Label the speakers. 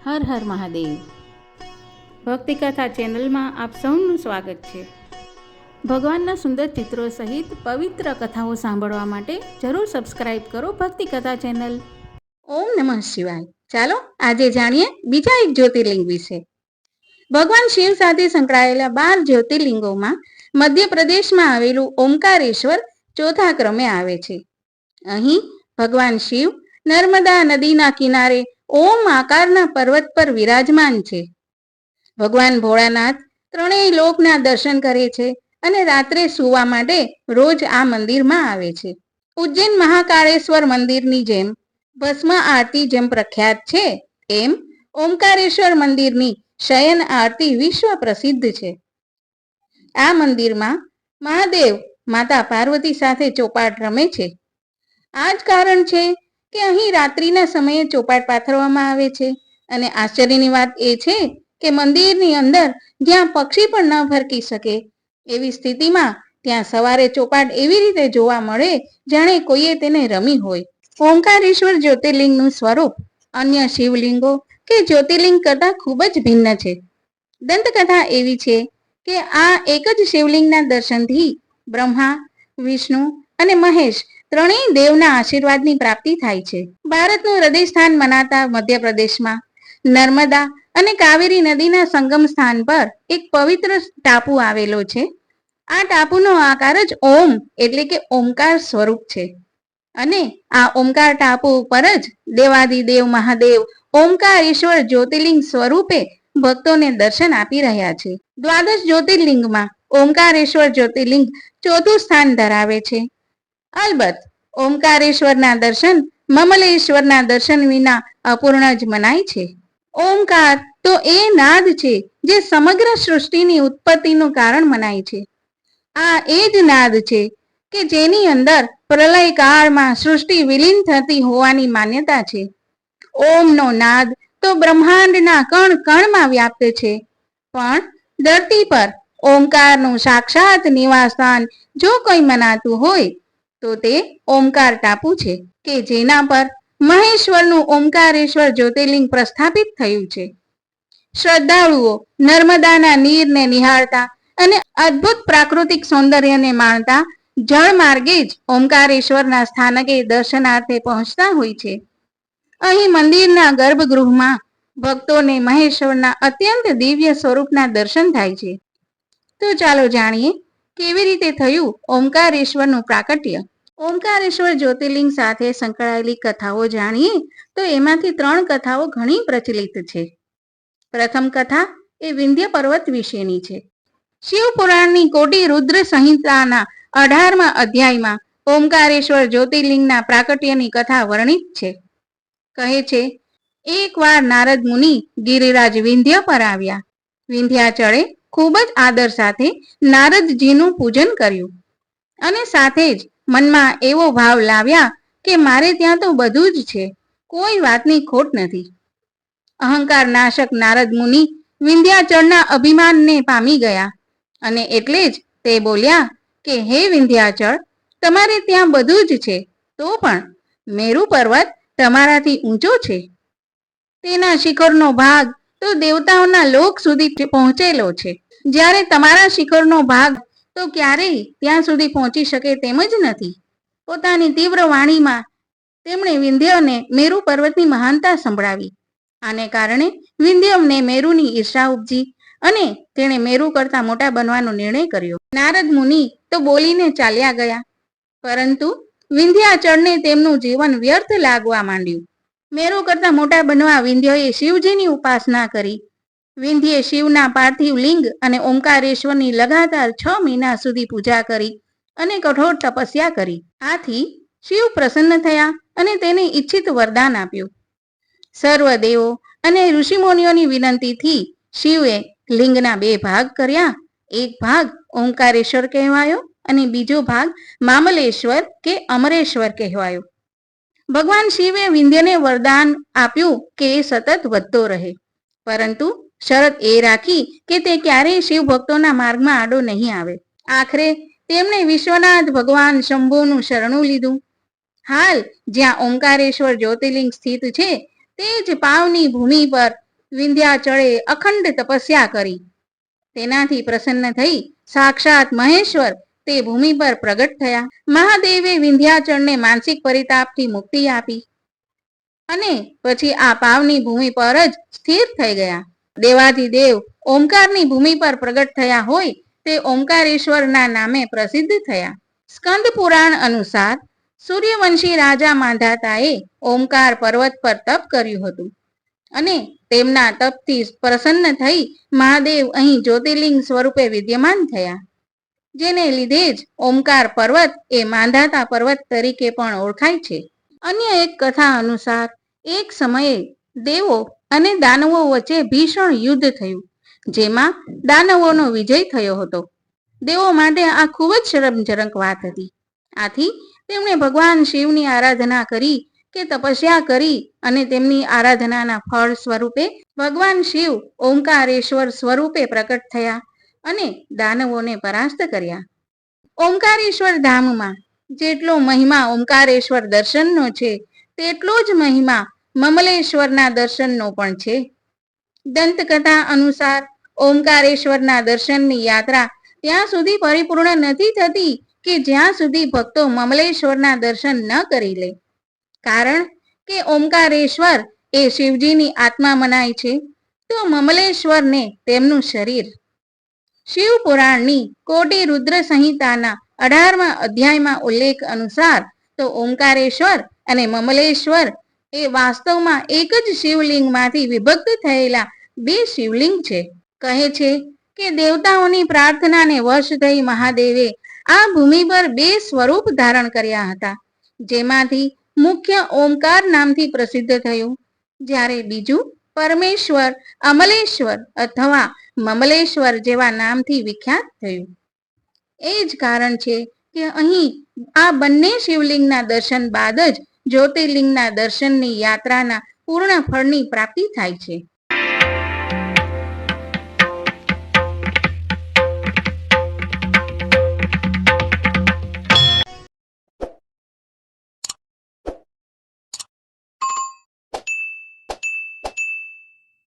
Speaker 1: હર હર મહાદેવ. ભક્તિ કથા ચેનલમાં આપ સૌનું સ્વાગત છે. ભગવાનના સુંદર ચિત્રો સહિત પવિત્ર કથાઓ સાંભળવા માટે જરૂર સબસ્ક્રાઇબ કરો ભક્તિ કથા ચેનલ. ઓમ નમઃ શિવાય. ચાલો આજે જાણીએ બીજા એક જ્યોતિર્લિંગ વિશે. ભગવાન શિવ સાથે સંકળાયેલા 12 જ્યોતિર્લિંગોમાં મધ્યપ્રદેશમાં આવેલું ઓમકારેશ્વર ચોથા ક્રમે આવે છે. અહીં ભગવાન શિવ નર્મદા નદીના કિનારે ઓમ આકારના પર્વત પર વિરાજમાન છે. ભગવાન ભોળાનાથ ત્રણેય લોકના દર્શન કરે છે અને રાત્રે સૂવા માટે રોજ આ મંદિરમાં આવે છે. ઉજ્જૈન મહાકાળેશ્વર મંદિરની જેમ ભસ્મ આરતી જેમ પ્રખ્યાત છે, એમ ઓમકારેશ્વર મંદિરની શયન આરતી વિશ્વ પ્રસિદ્ધ છે. આ મંદિરમાં મહાદેવ માતા પાર્વતી સાથે ચોપાટ રમે છે. આ જ કારણ છે કે અહીં રાત્રિના સમયે ચોપાટ પાથરવામાં આવે છે. અને આશ્ચર્યની વાત એ છે કે મંદિરની અંદર જ્યાં પક્ષી પણ ન ફરકી શકે એવી સ્થિતિમાં ત્યાં સવારે ચોપાટ એવી રીતે જોવા મળે જાણે કોઈએ તેને રમી હોય. ઓમકારેશ્વર જ્યોતિર્લિંગનું સ્વરૂપ અન્ય શિવલિંગો કે જ્યોતિર્લિંગ કરતાં ખૂબ જ ભિન્ન છે. દંતકથા એવી છે કે આ એક જ શિવલિંગના દર્શનથી બ્રહ્મા, વિષ્ણુ અને મહેશ ત્રણેય દેવના આશીર્વાદની પ્રાપ્તિ થાય છે. ભારતનું હૃદય સ્થાન મનાતા મધ્યપ્રદેશમાં નર્મદા અને કાવેરી નદીના સંગમ સ્થાન પર એક પવિત્ર ટાપુ આવેલો છે. આ ટાપુનો આકાર જ ઓમ એટલે કે ઓમકાર સ્વરૂપ છે. અને આ ઓમકાર ટાપુ ઉપર જ દેવાદિદેવ મહાદેવ ઓમકારેશ્વર જ્યોતિર્લિંગ સ્વરૂપે ભક્તોને દર્શન આપી રહ્યા છે. દ્વાદશ જ્યોતિર્લિંગમાં ઓમકારેશ્વર જ્યોતિર્લિંગ ચોથું સ્થાન ધરાવે છે. અલબત્ત ઓમકારેશ્વરના દર્શન મમલેશ્વરના દર્શન વિના અપૂર્ણ જ મનાય છે. ઓમકાર તો એ નાદ છે જે સમગ્ર સૃષ્ટિની ઉત્પત્તિનું કારણ મનાય છે. આ એ જ નાદ છે કે જેની અંદર પ્રલય કાળમાં સૃષ્ટિ વિલીન થતી હોવાની માન્યતા છે. ઓમનો નાદ તો બ્રહ્માંડના કણ કણમાં વ્યાપ્ત છે. પણ ધરતી પર ઓમકારનું સાક્ષાત નિવાસસ્થાન જો કોઈ મનાતું હોય તો તે ઓમકાર ટાપુ છે કે જેના પર મહેશ્વરનું ઓમકારેશ્વર જ્યોતિર્લિંગ પ્રસ્થાપિત થયું છે. શ્રદ્ધાળુઓ નર્મદાના નીરને નિહાળતા અને અદ્ભુત પ્રાકૃતિક સૌંદર્યને માણતા જળ માર્ગે જ ઓમકારેશ્વરના સ્થાનકે દર્શનાર્થે પહોંચતા હોય છે. અહીં મંદિરના ગર્ભગૃહમાં ભક્તોને મહેશ્વરના અત્યંત દિવ્ય સ્વરૂપના દર્શન થાય છે. તો ચાલો જાણીએ કેવી રીતે થયું ઓમકારેશ્વરનું પ્રાકટ્ય. ઓમકારેશ્વર જ્યોતિર્લિંગ સાથે સંકળાયેલી કથાઓ જાણીએ તો એમાંથી 3 કથાઓ ઘણી પ્રચલિત છે. પ્રથમ કથા એ વિંધ્ય પર્વત વિશેની છે. શિવ પુરાણની કોટી રુદ્ર સંહિતાના 18મા અધ્યાયમાં ઓમકારેશ્વર જ્યોતિર્લિંગના પ્રાકટ્યની કથા વર્ણિત છે. કહે છે, એકવાર નારદ મુનિ ગિરિરાજ વિંધ્ય પર આવ્યા. વિંધ્યાચળે ખૂબ જ આદર સાથે નારદજીનું પૂજન કર્યું અને સાથે જ મનમાં એવો ભાવ લાવ્યા કે મારે ત્યાં તો બધું જ છે, કોઈ વાતની ખોટ નથી. અહંકાર નાશક નારદ મુનિ વિંધ્યાચળના અભિમાનને પામી ગયા અને એટલે જ તે બોલ્યા કે હે વિંધ્યાચળ, તમારે ત્યાં બધું જ છે તો પણ મેરુ પર્વત તમારાથી ઊંચો છે. તેના શિખરનો ભાગ તો દેવતાઓના લોક સુધી પહોંચેલો છે, જ્યારે તમારા શિખરનો ભાગ તો ક્યારેય ત્યાં સુધી પહોંચી શકે તેમ જ નથી. પોતાની તીવ્ર વાણીમાં તેમણે વિંધ્યને મેરુ પર્વતની મહાનતા સંભળાવી. આને કારણે વિંધ્યને મેરુની ઈર્ષા ઉપજી અને તેણે મેરુ કરતા મોટા બનવાનો નિર્ણય કર્યો. નારદ મુનિ તો બોલીને ચાલ્યા ગયા, પરંતુ વિંધ્યાચળને તેમનું જીવન વ્યર્થ લાગવા માંડ્યું. મેરુ કરતા મોટા બનવા વિંધ્યએ શિવજીની ઉપાસના કરી. વિંધ્યે શિવના પાર્થિવ લિંગ અને ઓમકારેશ્વરની લગાતાર 6 મહિના સુધી પૂજા કરી અને કઠોર તપસ્યા કરી. આથી શિવ પ્રસન્ન થયા અને તેને ઈચ્છિત વરદાન આપ્યું. સર્વ દેવો અને ઋષિમુનિઓની વિનંતીથી શિવે લિંગના 2 ભાગ કર્યા. એક ભાગ ઓમકારેશ્વર કહેવાયો અને બીજો ભાગ મામલેશ્વર કે અમરેશ્વર કહેવાયો. ભગવાન શિવે વિંધ્યને વરદાન આપ્યું કે એ સતત વધતો રહે, પરંતુ શરત એ રાખી કે તે ક્યારેય શિવ ભક્તોના માર્ગમાં આડો નહીં આવે. આખરે તેમણે વિશ્વનાથ ભગવાન શંભુનું શરણું લીધું. હાલ જ્યાં ઓમકારેશ્વર જ્યોતિર્લિંગ સ્થિત છે તે જ પાવની ભૂમિ પર વિંધ્યાચળે અખંડ તપસ્યા કરી. તેનાથી પ્રસન્ન થઈ સાક્ષાત મહેશ્વર તે ભૂમિ પર પ્રગટ થયા. મહાદેવે વિંધ્યાચળને માનસિક પરિતાપથી મુક્તિ આપી અને પછી આ પાવની ભૂમિ પર જ સ્થિર થઈ ગયા. દેવાધિદેવ ઓમકારની ભૂમિ પર પ્રગટ થયા હોય તે ઓમકારેશ્વરના નામે પ્રસિદ્ધ થયા. સ્કંદ પુરાણ અનુસાર સૂર્યવંશી રાજા માંધાતાએ ઓમકાર પર્વત પર તપ કર્યું હતું અને તેમના તપથી પ્રસન્ન થઈ મહાદેવ અહીં જ્યોતિર્લિંગ સ્વરૂપે વિદ્યમાન થયા, જેને લીધે જ ઓમકાર પર્વત એ માંધાતા પર્વત તરીકે પણ ઓળખાય છે. અન્ય એક કથા અનુસાર એક સમયે દેવો અને દાનવો વચ્ચે ભીષણ યુદ્ધ થયું, જેમાં દાનવોનો વિજય થયો હતો. દેવો માટે આ ખૂબ જ શરમજનક વાત હતી. આથી તેમણે ભગવાન શિવની આરાધના કરી કે તપસ્યા કરી અને તેમની આરાધનાના ફળ સ્વરૂપે ભગવાન શિવ ઓમકારેશ્વર સ્વરૂપે પ્રકટ થયા અને દાનવોને પરાસ્ત કર્યા. ઓમકારેશ્વર ધામમાં જેટલો મહિમા ઓમકારેશ્વર દર્શનનો છે તેટલો જ મહિમા મમલેશ્વરના દર્શનનો પણ છે. દંતકથા અનુસાર ઓમકારેશ્વરના દર્શનની યાત્રા ત્યાં સુધી પરિપૂર્ણ નથી થતી કે જ્યાં સુધી ભક્તો મમલેશ્વરના દર્શન ન કરી લે. કારણ કે ઓમકારેશ્વર એ શિવજીની આત્મા મનાય છે, તો મમલેશ્વરને તેમનું શરીર. શિવ પુરાણની કોટી રુદ્ર સંહિતાના 18મા અધ્યાયમાં ઉલ્લેખ અનુસાર તો ઓમકારેશ્વર અને મમલેશ્વર એ વાસ્તવમાં એક જ શિવલિંગમાંથી વિભક્ત થયેલા બે શિવલિંગ છે. કહે છે કે દેવતાઓની પ્રાર્થનાને વશ થઈ મહાદેવે આ ભૂમિ પર બે સ્વરૂપ ધારણ કર્યા હતા, જેમાંથી મુખ્ય ઓમકાર નામથી પ્રસિદ્ધ થયું, જ્યારે બીજું પરમેશ્વર અમલેશ્વર અથવા મમલેશ્વર જેવા નામથી વિખ્યાત થયું. એ જ કારણ છે કે અહીં આ બંને શિવલિંગના દર્શન બાદ જ જ્યોતિર્લિંગના દર્શનની યાત્રાના પૂર્ણ ફળની પ્રાપ્તિ થાય છે.